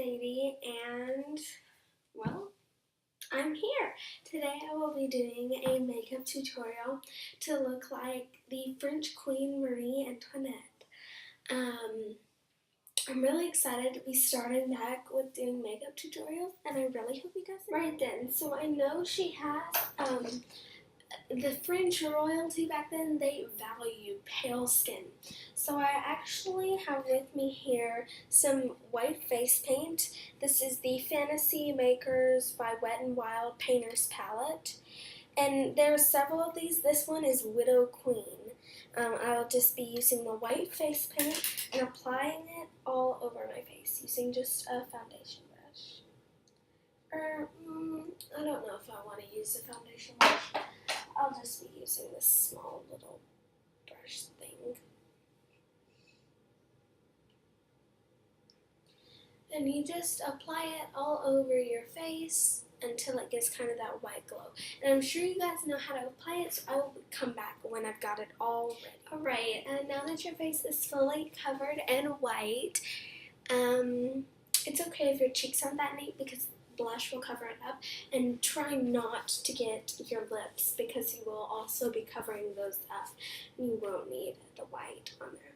Sadie, and well, I'm here. Today I will be doing a makeup tutorial to look like the French Queen Marie Antoinette. I'm really excited to be starting back with doing makeup tutorials, and I really hope you guys enjoy. Right then, so I know she has the French royalty back then, they value pale skin. So I actually have with me here some white face paint. This is the Fantasy Makers by Wet n Wild Painters palette. And there are several of these. This one is Widow Queen. I will just be using the white face paint and applying it all over my face using just a foundation brush. I don't know if I want to use a foundation brush. I'll just be using this small little brush thing. And you just apply it all over your face until it gets kind of that white glow. And I'm sure you guys know how to apply it, so I will come back when I've got it all ready. Alright, and now that your face is fully covered in white, it's okay if your cheeks aren't that neat because blush will cover it up, and try not to get your lips because you will also be covering those up and you won't need the white on there.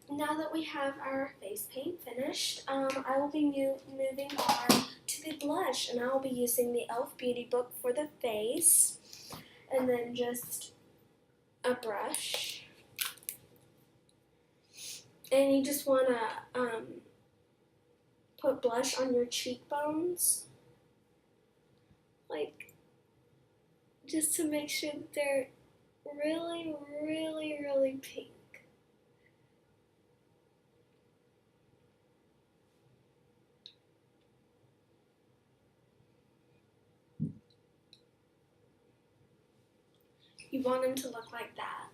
Now that we have our face paint finished, I will be moving on to the blush, and I will be using the e.l.f. Beauty Book for the face, and then just a brush, and you just want to put blush on your cheekbones, like, just to make sure that they're really, really, really pink. You want them to look like that,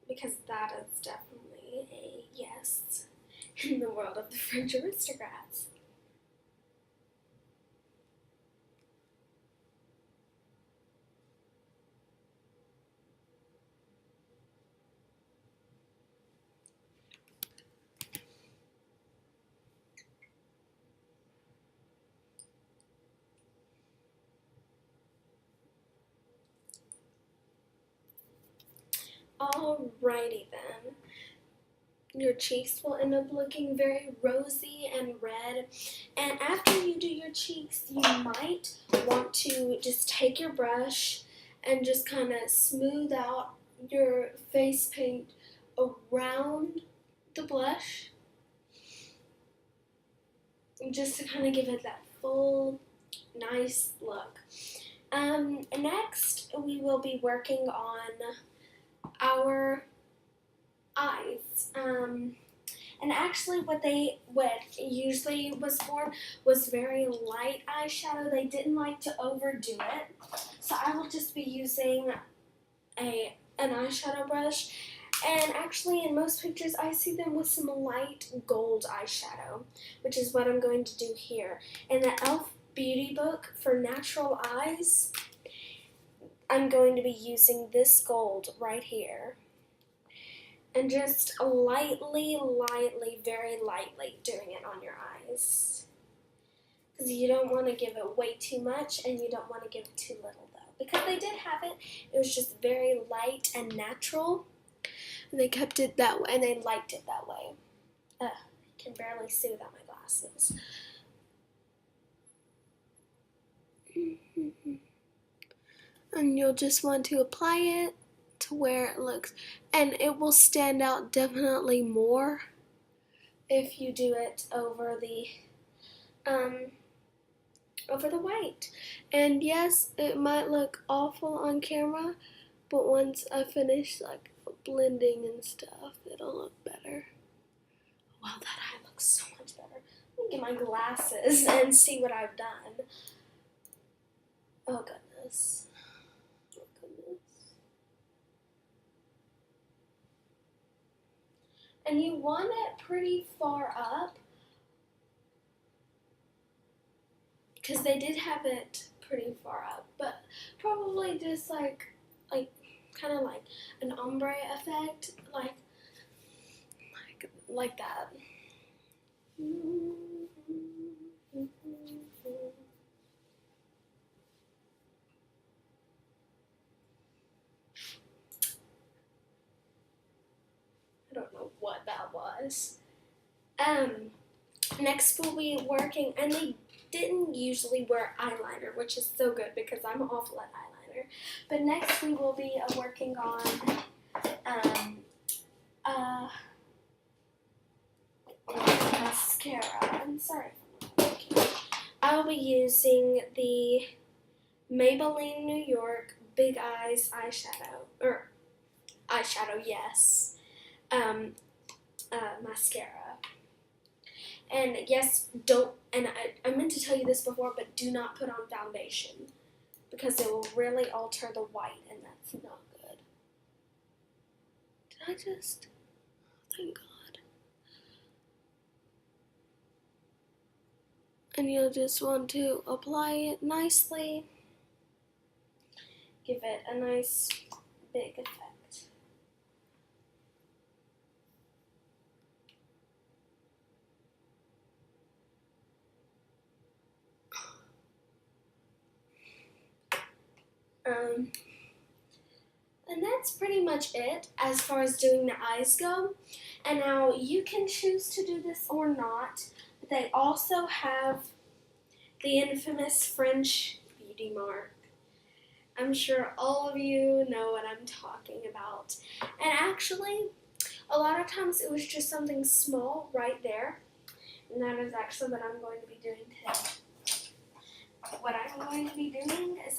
because that is definitely a yes in the world of the French aristocrats. Alrighty then. Your cheeks will end up looking very rosy and red. And after you do your cheeks, you might want to just take your brush and just kind of smooth out your face paint around the blush, just to kind of give it that full, nice look. Next, we will be working on our eyes. And actually what usually was for was very light eyeshadow. They didn't like to overdo it. So I will just be using an eyeshadow brush. And actually in most pictures I see them with some light gold eyeshadow, which is what I'm going to do here. In the e.l.f. Beauty Book for natural eyes, I'm going to be using this gold right here. And just lightly, very lightly doing it on your eyes. Because you don't want to give it way too much, and you don't want to give it too little though. Because they did have it, it was just very light and natural. And they kept it that way, and they liked it that way. I can barely see without my glasses. And you'll just want to apply it to where it looks, and it will stand out definitely more if you do it over the white. And yes, it might look awful on camera, but once I finish like blending and stuff, it'll look better. Wow, that eye looks so much better. Let me get my glasses and see what I've done. Oh goodness. And you want it pretty far up, because they did have it pretty far up, but probably just like kind of like an ombre effect, like that. I don't know what that was. Next we'll be working, and they didn't usually wear eyeliner, which is so good because I'm awful at eyeliner. But next we will be working on mascara. I'm sorry if I'm not looking. I will be using the Maybelline New York Big Eyes eyeshadow, yes, mascara. And yes, I meant to tell you this before, but do not put on foundation because it will really alter the white, and that's not good. Did I just, thank God. And you'll just want to apply it nicely. Give it a nice big effect. And that's pretty much it as far as doing the eyes go. And now you can choose to do this or not, but they also have the infamous French beauty mark. I'm sure all of you know what I'm talking about. And actually, a lot of times it was just something small right there. And that is actually what I'm going to be doing today. What I'm going to be doing is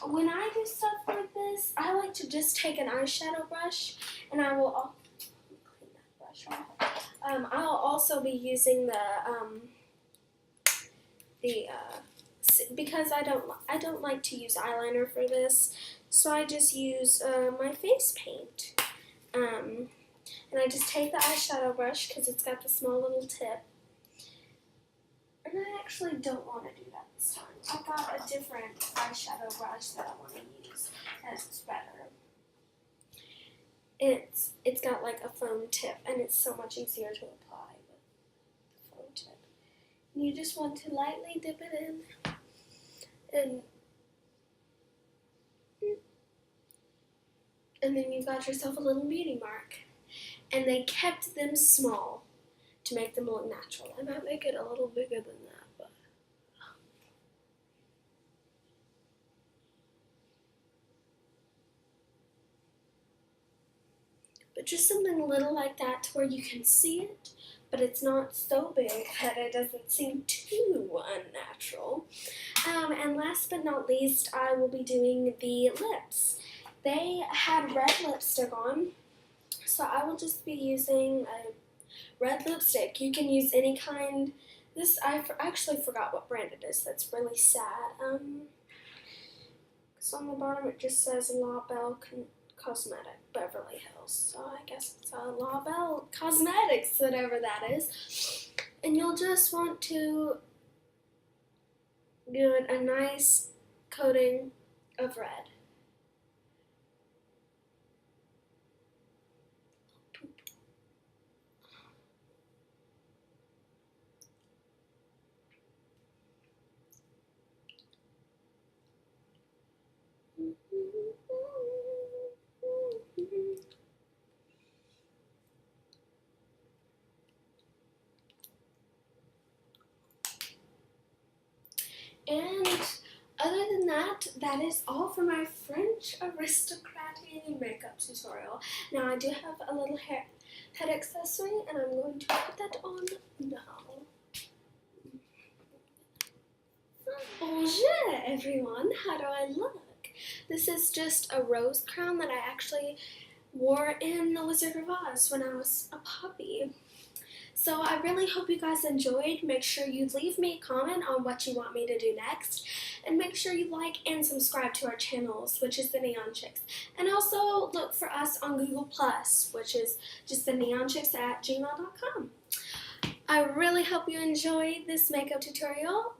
when I do stuff like this, I like to just take an eyeshadow brush, and I will clean that brush off. I'll also be using because I don't like to use eyeliner for this, so I just use my face paint. And I just take the eyeshadow brush because it's got the small little tip. And I actually don't want to do that this time. I've got a different eyeshadow brush that I want to use, and it's better. It's got like a foam tip, and it's so much easier to apply with the foam tip. And you just want to lightly dip it in, and then you've got yourself a little beauty mark. And they kept them small to make them look natural. I might make it a little bigger than that, but just something little like that to where you can see it, but it's not so big that it doesn't seem too unnatural. And last but not least, I will be doing the lips. They had red lipstick on, so I will just be using a red lipstick. You can use any kind. I actually forgot what brand it is. That's really sad. Because on the bottom it just says La Belle Cosmetic, Beverly Hills. So I guess it's La Belle Cosmetics, whatever that is. And you'll just want to give it a nice coating of red. And other than that, that is all for my French aristocratic makeup tutorial. Now I do have a little head accessory, and I'm going to put that on now. Bonjour everyone, how do I look? This is just a rose crown that I actually wore in The Wizard of Oz when I was a puppy. So I really hope you guys enjoyed. Make sure you leave me a comment on what you want me to do next. And make sure you like and subscribe to our channels, which is the Neon Chicks. And also look for us on Google+, which is just the neonchicks@gmail.com. I really hope you enjoyed this makeup tutorial.